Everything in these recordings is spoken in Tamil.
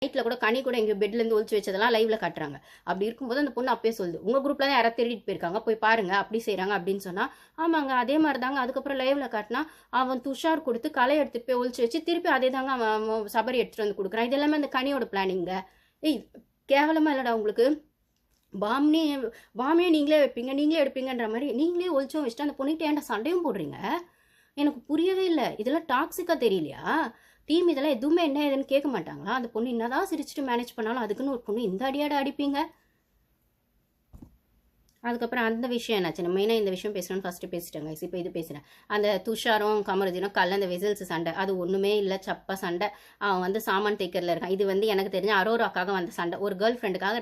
நைட்டில் கூட கனி கூட எங்கேயோ பெட்லேருந்து ஒழிச்சு வச்சதெல்லாம் லைவில் காட்டுறாங்க. அப்படி இருக்கும்போது அந்த பொண்ணு அப்பயே சொல்லுது, உங்கள் குரூப்பில் தான் யாராவது திருடிட்டு போயிருக்காங்க, போய் பாருங்க அப்படி செய்கிறாங்க அப்படின்னு சொன்னால், ஆமாங்க அதே மாதிரி தாங்க. அதுக்கப்புறம் லைவில் காட்டினா அவன் துஷார் கொடுத்து களை எடுத்துகிட்டு போய் ஒழிச்சு வச்சு திருப்பி அதே தாங்க அவன் சபரி எடுத்துகிட்டு வந்து கொடுக்குறான். இது எல்லாமே அந்த கனியோட பிளானிங்க. ஏய் கேவலமாக இல்லைடா உங்களுக்கு. பாமே நீங்களே வைப்பீங்க, நீங்களே எடுப்பீங்கன்ற மாதிரி நீங்களே ஒழிச்சும் வச்சுட்டு அந்த பொண்ணுகிட்ட ஏன்டா சண்டையும் போடுறீங்க? எனக்கு புரியவே இல்லை. இதெல்லாம் டாக்ஸிக்காக தெரியலையா? டீம் இதெல்லாம் எதுவுமே என்ன ஏதுன்னு கேட்க மாட்டாங்களா? அந்த பொண்ணு என்னதான் சிரிச்சுட்டு மேனேஜ் பண்ணாலும் அதுக்குன்னு ஒரு பொண்ணு இந்த அடியாட அடிப்பீங்க. அதுக்கப்புறம் அந்த விஷயம் என்னாச்சு, நம்ம மெயினாக இந்த விஷயம் பேசணும்னு ஃபஸ்ட்டு பேசிட்டேங்க. இப்போ இது பேசுகிறேன். அந்த துஷாரும் கமருதீனும் கல்ல அந்த வெசல்ஸ் சண்டை, அது ஒன்றுமே இல்லை, சப்பா சண்டை. அவன் வந்து சாமான் தேக்கரில் இருக்கான். இது வந்து எனக்கு தெரிஞ்ச அரோராக்காக வந்த சண்டை. ஒரு கேர்ள் ஃப்ரெண்டுக்காக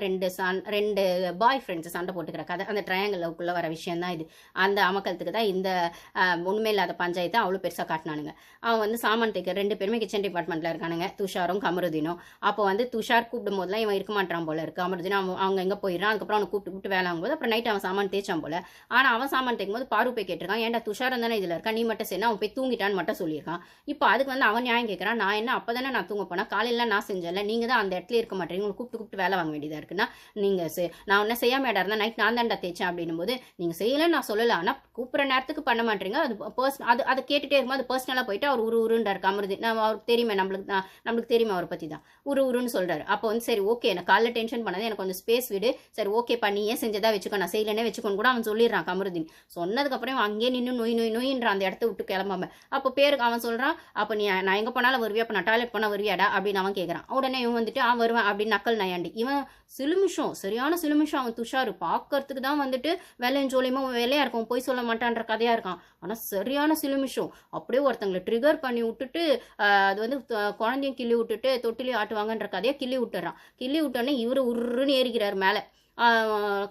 ரெண்டு பாய் ஃப்ரெண்ட்ஸ் சண்டை போட்டுக்கிற கதை. அந்த ட்ரையாங்கிளுக்குள்ளே வர விஷயம் தான் இது. அந்த அமக்கலத்துக்கு தான் இந்த ஒன்றுமே இல்லாத பஞ்சாயத்தை அவ்வளோ பெருசாக காட்டினானுங்க. அவன் வந்து சாமான் தேக்கர் 2 பேருமே கிச்சன் டிபார்ட்மெண்ட்டில் இருக்கானுங்க, துஷாரும் கமருதீனும். அப்போ வந்து துஷார் கூப்பிடும் போதெல்லாம் இவன் இருக்க மாட்டான் போல இருக்கு. கமருதீனும் அவங்க எங்கே போயிடறான். அதுக்கப்புறம் அவனை கூப்பிட்டு வேலை ஆகும்போது அப்புறம் நைட் அவன் சாமான் தேய்ச்சான் போல. ஆனால் அவன் சாமான் தேய்க்கும் போது பாரு போய் கேட்டிருக்கான், ஏன்டா துஷாரம் தானே இதில் இருக்கா, நீ மட்டும் செய்யணும், அவன் போய் தூங்கிட்டான்னு மட்டும் சொல்லியிருக்கான். இப்போ அதுக்கு வந்து அவன் நியாயம் கேட்குறான், நான் என்ன அப்போ தானே நான் தூங்க போனேன், காலையில் நான் செஞ்சல, நீங்கள் தான் அந்த இடத்துல இருக்க மாட்டேங்க, உங்களுக்கு கூப்பிட்டு வேலை வாங்க வேண்டியதாக இருக்குன்னா நீங்கள் நான் ஒன்றும் செய்யாம இடம் இருந்தால் நைட் நான் தான்டா தேய்ச்சேன் அப்படின்னும் போது நீங்கள் செய்யலைன்னு நான் சொல்லலை, ஆனால் கூப்பிட்ற நேரத்துக்கு பண்ண மாட்டேங்க. அது அதை கேட்டுகிட்டே இருக்கும்போது அது பர்சனலாக போயிட்டு அவர் உருன்றார் கமருதி. நான் அவருக்கு தெரியுமே, நம்மளுக்கு தெரியுமா அவரை பற்றி தான் உருன்னு சொல்கிறாரு. அப்போ வந்து சரி ஓகே, எனக்கு காலைல டென்ஷன் பண்ணது, எனக்கு கொஞ்சம் ஸ்பேஸ் விடு, சரி ஓகே பண்ணி ஏன் செஞ்சதா வச்சுக்கோ, நான் செய்யலனே வச்சுக்கோன்னு கூட அவன் சொல்லிடுறான் கமருதீன். சொன்னதுக்கப்புறம் அங்கேயே நின்று நோயின்ற அந்த இடத்த விட்டு கிளம்பாம அப்போ பேருக்கு அவன் சொல்கிறான், அப்போ நீ நான் எங்கே போனாலும் வருவியா, அப்போ நான் டாய்லெட் போனால் வருவியாடா அப்படின்னு அவன் கேட்குறான். உடனே இவன் வந்துட்டு அவன் வருவேன் அப்படின்னு நக்கல் நயாண்டி. இவன் சிலுமிஷம், சரியான சிலுமிஷம். அவன் துஷாரு பார்க்கறதுக்கு தான் வந்துட்டு வெள்ளையஞ்சோலியமா வேலையாக இருக்கும், போய் சொல்ல மாட்டான்ற கதையாக இருக்கான். ஆனால் சரியான சிலுமிஷம். அப்படியே ஒருத்தங்களை ட்ரிகர் பண்ணி விட்டுட்டு அது வந்து குழந்தையும் கிள்ளி விட்டுட்டு தொட்டிலையும் ஆட்டுவாங்கன்ற கதையை கிள்ளி விட்டுறான். கிள்ளி விட்டோன்னே இவர் உருன்னு ஏறிக்கிறார் மேலே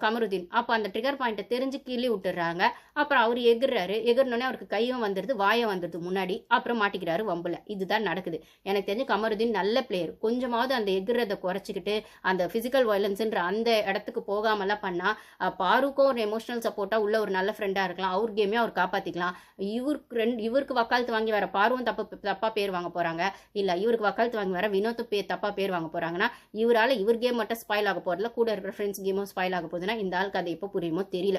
கமருதீன். அப்போ அந்த ட்ரிகர் பாயிண்ட்டை தெரிஞ்சு கிள்ளி விட்டுறாங்க. அப்புறம் அவர் எகிர்னோடனே அவருக்கு கையும் வந்துடுது, வாயம் வந்துடுது முன்னாடி. அப்புறம் மாட்டிக்கிறாரு வம்புல. இதுதான் நடக்குது. எனக்கு தெரிஞ்சு கமருதீன் நல்ல பிளேயர். கொஞ்சமாவது அந்த எகிரதை குறைச்சிக்கிட்டு அந்த ஃபிசிக்கல் வயலன்ஸுன்ற அந்த இடத்துக்கு போகாமலாம் பண்ணால் பாருக்கும் ஒரு எமோஷனல் சப்போர்ட்டாக உள்ள ஒரு நல்ல ஃப்ரெண்டாக இருக்கலாம். அவர் கேமே அவர் காப்பாற்றிக்கலாம். இவருக்கு வக்காலத்து வாங்கி வர பாருவும் தப்பாக பேர் வாங்க போகிறாங்க, இல்லை இவருக்கு வக்காலத்து வாங்கி வர வினோத்து தப்பாக பேர் வாங்க போகிறாங்கன்னா இவர் கேம் மட்டும் ஸ்பாயில் ஆக போகிறதுல கூட இருக்கிற ஃப்ரெண்ட்ஸ் கேம் ஸ்பாயில் ஆக போகுதுன்னா இந்த ஆளுக்கு அது எப்போ புரியுமோ தெரியல.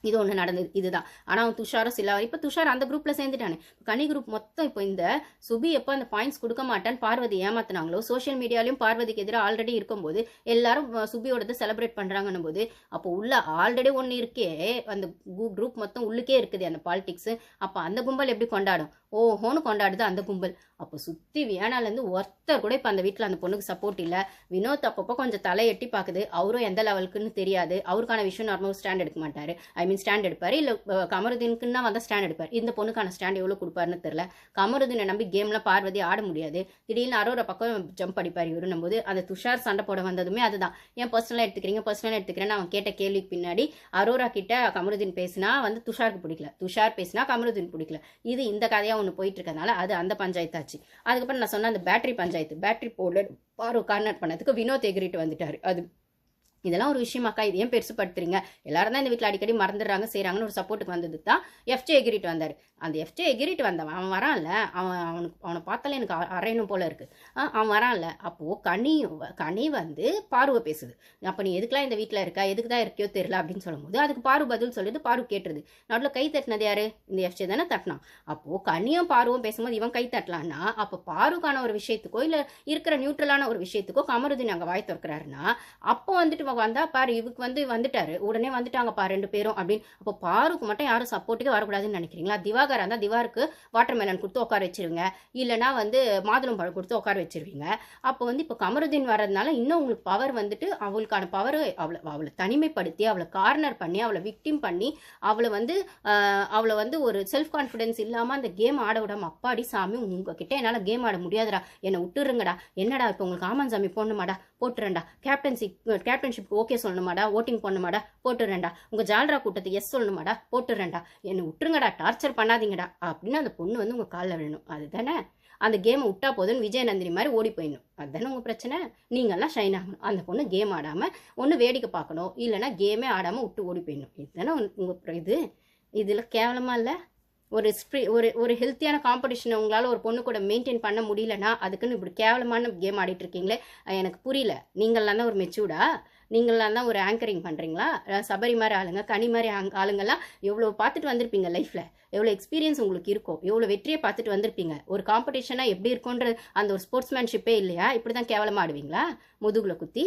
இது ஒன்று நடந்தது, இதுதான். ஆனால் அவன் துஷாரும் சில இப்போ துஷார் அந்த குரூப்பில் சேர்ந்துட்டானே. கனி குரூப் மொத்தம் இப்போ இந்த சுபி எப்போ அந்த பாயிண்ட்ஸ் கொடுக்க மாட்டான்னு பார்வதி ஏமாத்தினாங்களோ, சோஷியல் மீடியாலையும் பார்வதிக்கு எதிராக ஆல்ரெடி இருக்கும்போது எல்லாரும் சுபியோடது செலிப்ரேட் பண்ணுறாங்கன்னும் போது அப்போ உள்ள ஆல்ரெடி ஒன்று இருக்கே, அந்த குரூப் மொத்தம் உள்ளுக்கே இருக்குது அந்த பாலிடிக்ஸு. அப்போ அந்த கும்பல் எப்படி கொண்டாடும்? ஓஹோன்னு கொண்டாடுது அந்த கும்பல். அப்போ சுற்றி வியானாலேருந்து ஒருத்தர் கூட இப்போ அந்த வீட்டில் அந்த பொண்ணுக்கு சப்போர்ட் இல்லை. வினோத் அப்பப்போ கொஞ்சம் தலை எட்டி பார்க்குது, அவரும் எந்த லெவலுக்குன்னு தெரியாது. அவருக்கான விஷயம் நார்மலாக ஸ்டாண்ட் எடுக்க மாட்டார். ஸ்டாண்ட் எடுப்பார், இல்லை கமருதீனுக்குன்னா வந்தால் ஸ்டாண்ட் எடுப்பார். இந்த பொண்ணுக்கான ஸ்டாண்ட் எவ்வளோ கொடுப்பாருன்னு தெரில. கமருதீனை நம்பி கேமில் பார்வதி ஆட முடியாது. திடீர்னு அரோரா பக்கம் ஜம்ப் அடிப்பார் இவருன்னும் போது அந்த துஷார் சண்டை போட வந்ததுமே அதுதான். ஏன் பர்சனலாக எடுத்துக்கிறேன்னு அவன் கேட்ட கேள்விக்கு பின்னாடி அரோரா கிட்ட கமருதீன் பேசினா வந்து துஷாருக்கு பிடிக்கல, துஷார் பேசினா கமருதீன் பிடிக்கல. இது இந்த கதையாக ஒன்று போயிட்டு இருக்கனால அது அந்த பஞ்சாயத்தாச்சு. அதுக்கப்புறம் நான் சொன்ன அந்த பேட்டரி பஞ்சாயத்து, பேட்டரி போர்டில் பாரு கார்னர் பண்ணதுக்கு வினோத் எகிரிட்டு வந்துட்டார். அது இதெல்லாம் ஒரு விஷயமாக்கா, இது ஏன் பெருசுப்படுத்துறீங்க? எல்லாரும் தான் இந்த வீட்டில் அடிக்கடி மறந்துடுறாங்க செய்கிறாங்கன்னு ஒரு சப்போர்ட்டுக்கு வந்தது தான் எஃப்ஜே எகிரிட்டு வந்தார். அந்த எஃப்ஜே எகிரிட்டு வந்தவன் அவன் வரான்ல, அவனை பார்த்தாலே எனக்கு அரையணும் போல இருக்குது. அவன் வரான்ல. அப்போது கனி வந்து பார்வை பேசுது, அப்போ நீ எதுக்கெலாம் இந்த வீட்டில் இருக்கா, எதுக்கு தான் இருக்கியோ தெரியல அப்படின்னு சொல்லும்போது அதுக்கு பாரு பதில் சொல்லிட்டு பாரு கேட்டுருது. நடுவில் கை தட்டினது யாரு? இந்த எஃப்ஜே தானே தட்டினான். அப்போது கனியும் பாருவும் பேசும்போது இவன் கை தட்டலான்னா அப்போ பாருக்கான ஒரு விஷயத்துக்கோ இல்லை இருக்கிற நியூட்ரலான ஒரு விஷயத்துக்கோ கமருதீன் அங்கே வாய் திறக்கிறாருன்னா அப்போ வந்துட்டு வந்தா பாரு இவருக்கு வந்து வந்துட்டாரு, உடனே வந்துட்டாங்க பாரு 2 பேரும் அப்படின்னு. அப்போ பாருக்கு மட்டும் யாரும் சப்போர்ட்டுக்கு வரக்கூடாதுன்னு நினைக்கிறீங்களா? திவாகர் இருந்தால் திவாருக்கு வாட்டர் மெலன் கொடுத்து உட்கார வச்சிருவீங்க, இல்லைனா வந்து மாதுளம் பழம் கொடுத்து உட்கார வச்சிருவீங்க. அப்போ வந்து இப்போ கமருதீன் வர்றதுனால இன்னும் உங்களுக்கு பவர் வந்துட்டு அவளுக்கான பவர் அவளை தனிமைப்படுத்தி அவளை கார்னர் பண்ணி அவளை விக்டிம் பண்ணி அவளை வந்து ஒரு செல்ஃப் கான்ஃபிடென்ஸ் இல்லாமல் அந்த கேம் ஆட விடாம, அப்பாடி சாமி உங்ககிட்ட என்னால் கேம் ஆட முடியாதுடா, என்னை விட்டுருங்கடா, என்னடா இப்போ உங்களுக்கு ஆமான் சாமி போடணுமாடா, போட்டுறேன்டா, கேப்டன்ஷிப் ஓகே சொல்லணுமாடா, ஓட்டிங் பண்ணுமாடா, போட்டுறேன்டா, உங்கள் ஜால்ரா கூட்டத்துக்கு எஸ் சொல்லணுமாடா, போட்டுறேன்டா, என்னை விட்டுருங்கடா, டார்ச்சர் பண்ணாதீங்கடா அப்படின்னு அந்த பொண்ணு வந்து உங்கள் காலில் விழணும். அதுதானே அந்த கேமை விட்டா போதுன்னு விஜயநந்தினி மாதிரி ஓடி போயிடணும். அதுதானே உங்கள் பிரச்சனை. நீங்கள்லாம் ஷைன் ஆகணும். அந்த பொண்ணு கேம் ஆடாமல் ஒன்று வேடிக்கை பார்க்கணும், இல்லைனா கேமே ஆடாமல் விட்டு ஓடி போயிடணும். இதுதானே உங்கள் இதில் கேவலமாக இல்லை? ஒரு ஹெல்த்தியான காம்படிஷனை உங்களால் ஒரு பொண்ணு கூட மெயின்டைன் பண்ண முடியலன்னா அதுக்குன்னு இப்படி கேவலமான கேம் ஆடிட்டு இருக்கீங்களே, எனக்கு புரியல. நீங்களாம் தான் ஒரு மெச்சூர்டா? நீங்களாம் தான் ஒரு ஆங்கரிங் பண்ணுறீங்களா? சபரி மாதிரி ஆளுங்க, கனி மாதிரி ஆளுங்கெல்லாம் எவ்வளோ பார்த்துட்டு வந்திருப்பீங்க லைஃப்பில், எவ்வளோ எக்ஸ்பீரியன்ஸ் உங்களுக்கு இருக்கும், எவ்வளோ வெற்றியை பார்த்துட்டு வந்திருப்பீங்க. ஒரு காம்படிஷனாக எப்படி இருக்குன்ற அந்த ஒரு ஸ்போர்ட்ஸ்மேன்ஷிப்பே இல்லையா? இப்படி தான் கேவலமாக ஆடுவீங்களா முதுகுல குத்தி?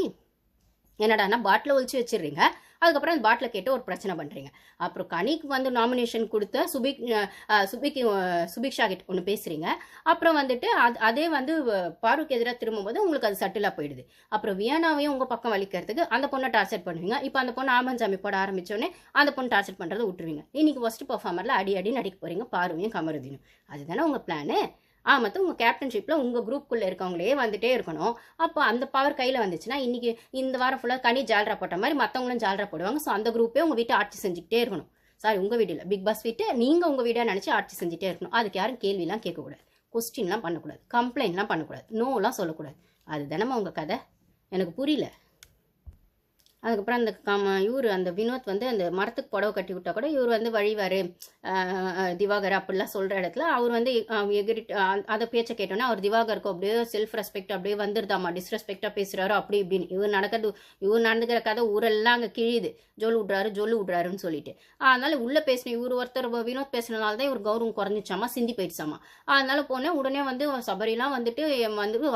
என்னடானா பாட்டில் ஒழிச்சு வச்சிடுறீங்க, அதுக்கப்புறம் அந்த பாட்டில் கேட்டு ஒரு பிரச்சனை பண்ணுறீங்க. அப்புறம் கனிக்கு வந்து நாமினேஷன் கொடுத்த சுபிக்ஷா கிட்ட ஒன்று பேசுகிறீங்க. அப்புறம் வந்துட்டு அதே வந்து பாருக்கு எதிராக திரும்பும்போது உங்களுக்கு அது சட்டிலாக போயிடுது. அப்புறம் வியானாவையும் உங்கள் பக்கம் வலிக்கிறதுக்கு அந்த பொண்ணை டார்ச்சர் பண்ணுவீங்க. இப்போ அந்த பொண்ணு ஆமஞ்சாமி போட ஆரம்பித்தோடனே அந்த பொண்ணு டார்ச்சர் பண்ணுறதை விட்டுருவீங்க. இன்னைக்கு ஃபர்ஸ்ட் பர்ஃபார்மரில் அடி நடிக்க போகிறீங்க பாருவையும் கமருதீனும். அதுதானே உங்கள் பிளானு? மொத்தம் உங்கள் கேப்டன்ஷிப்பில் உங்கள் குரூப்புக்குள்ளே இருக்கவங்களே வந்துட்டே இருக்கணும். அப்போ அந்த பவர் கையில் வந்துச்சுன்னா இன்றைக்கி இந்த வாரம் ஃபுல்லாக கனி ஜால்ரா போட்ட மாதிரி மற்றவங்களும் ஜால்ரா போடுவாங்க. ஸோ அந்த குரூப்பே உங்கள் வீட்டை ஆட்சி செஞ்சுக்கிட்டே இருக்கணும். சாரி, உங்கள் வீடு இல்லை, பிக் பாஸ் வீட்டு நீங்கள் உங்கள் வீடாக நினச்சி ஆட்சி செஞ்சுட்டே இருக்கணும். அதுக்கு யாரும் கேள்விலாம் கேட்கக்கூடாது, கொஸ்டின்லாம் பண்ணக்கூடாது, கம்ப்ளைண்ட்லாம் பண்ணக்கூடாது, நோலாம் சொல்லக்கூடாது. அது தானே உங்கள் கதை? எனக்கு புரியல. அதுக்கப்புறம் அந்த இவர் அந்த வினோத் வந்து அந்த மரத்துக்கு புடவை கட்டி விட்டா கூட இவர் வந்து வழிவார் திவாகர் அப்படிலாம் சொல்கிற இடத்துல அவர் வந்து எகிரிட் அதை பேச்சை கேட்டோன்னே அவர் திவாகருக்கு அப்படியே செல்ஃப் ரெஸ்பெக்ட் அப்படியே வந்துருதாம்மா, டிஸ்ரெஸ்பெக்டாக பேசுகிறாரு அப்படி இப்படின்னு. இவர் நடந்துக்கிற கதை ஊரெல்லாம் அங்கே கிழியுது, ஜொல்லு விட்றாருன்னு சொல்லிட்டு. அதனால உள்ளே பேசின இவர் ஒருத்தர் வினோத் பேசினதால தான் இவர் கௌரவம் குறைஞ்சிச்சாமா, சிந்தி போயிடுச்சாமா. அதனால போனேன் உடனே வந்து சபரிலாம் வந்துட்டு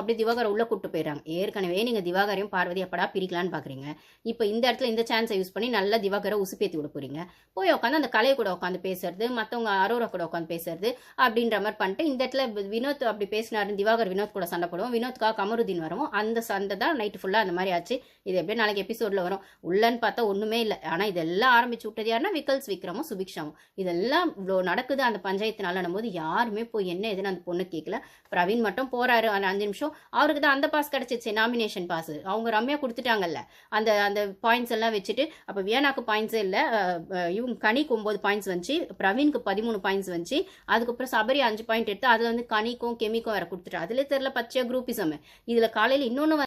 அப்படியே திவாகரை உள்ளே கூப்பிட்டு போயிடுறாங்க. ஏற்கனவே நீங்கள் திவாகரையும் பார்வதி எப்படா பிரிக்கலான்னு பார்க்குறீங்க. இப்போ இந்த இடத்துல இந்த சான்ஸை யூஸ் பண்ணி நல்லா திவாகரை உசுப்பேத்தி விட போறீங்க. போய் உட்காந்து அந்த கலையை கூட உட்காந்து பேசுறது, மற்றவங்க அரோரா கூட உட்காந்து பேசுறது அப்படின்ற மாதிரி பண்ணிட்டு இந்த இடத்துல வினோத் அப்படி பேசினாரு, திவாகர் வினோத் கூட சண்டை போடுவோம், வினோத்காக கமருதீன் வரும். அந்த சண்டை தான் நைட்டு ஃபுல்லாக அந்த மாதிரி ஆச்சு. இது எப்படியே நாளைக்கு எபிசோடில் வரும். உள்ளன்னு பார்த்தா ஒன்றுமே இல்லை. ஆனால் இதெல்லாம் ஆரம்பிச்சு விட்டது யாருன்னா விக்கல்ஸ் விக்ரமும் சுபிக்ஷாவும். இதெல்லாம் இவ்வளோ நடக்குது அந்த பஞ்சாயத்து போது யாருமே போய் என்ன எதுன்னு அந்த பொண்ணு கேட்கல. பிரவீன் மட்டும் போறாரு அந்த 5 நிமிஷம். அவருக்கு தான் அந்த பாஸ் கிடைச்சிச்சு, நாமினேஷன் பாஸ். அவங்க ரம்யா கொடுத்துட்டாங்கல்ல அந்த அந்த பாயிண்ட்ஸ் எல்லாம் வச்சுட்டு. அப்போ வியானாக்கு பாயிண்ட்ஸே இல்லை, இவங்க கனிக்கு 9 பாயிண்ட்ஸ் வந்துச்சு, பிரவீனுக்கு 13 பாயிண்ட்ஸ் வந்துச்சு. அதுக்கப்புறம் சபரி 5 பாயிண்ட் எடுத்து அதில் வந்து கனிக்கும் கெமிக்கும் வேற கொடுத்துட்டு. அதுல தெரியல பச்சையா குரூப்பிசம். இதில் காலையில் இன்னொன்று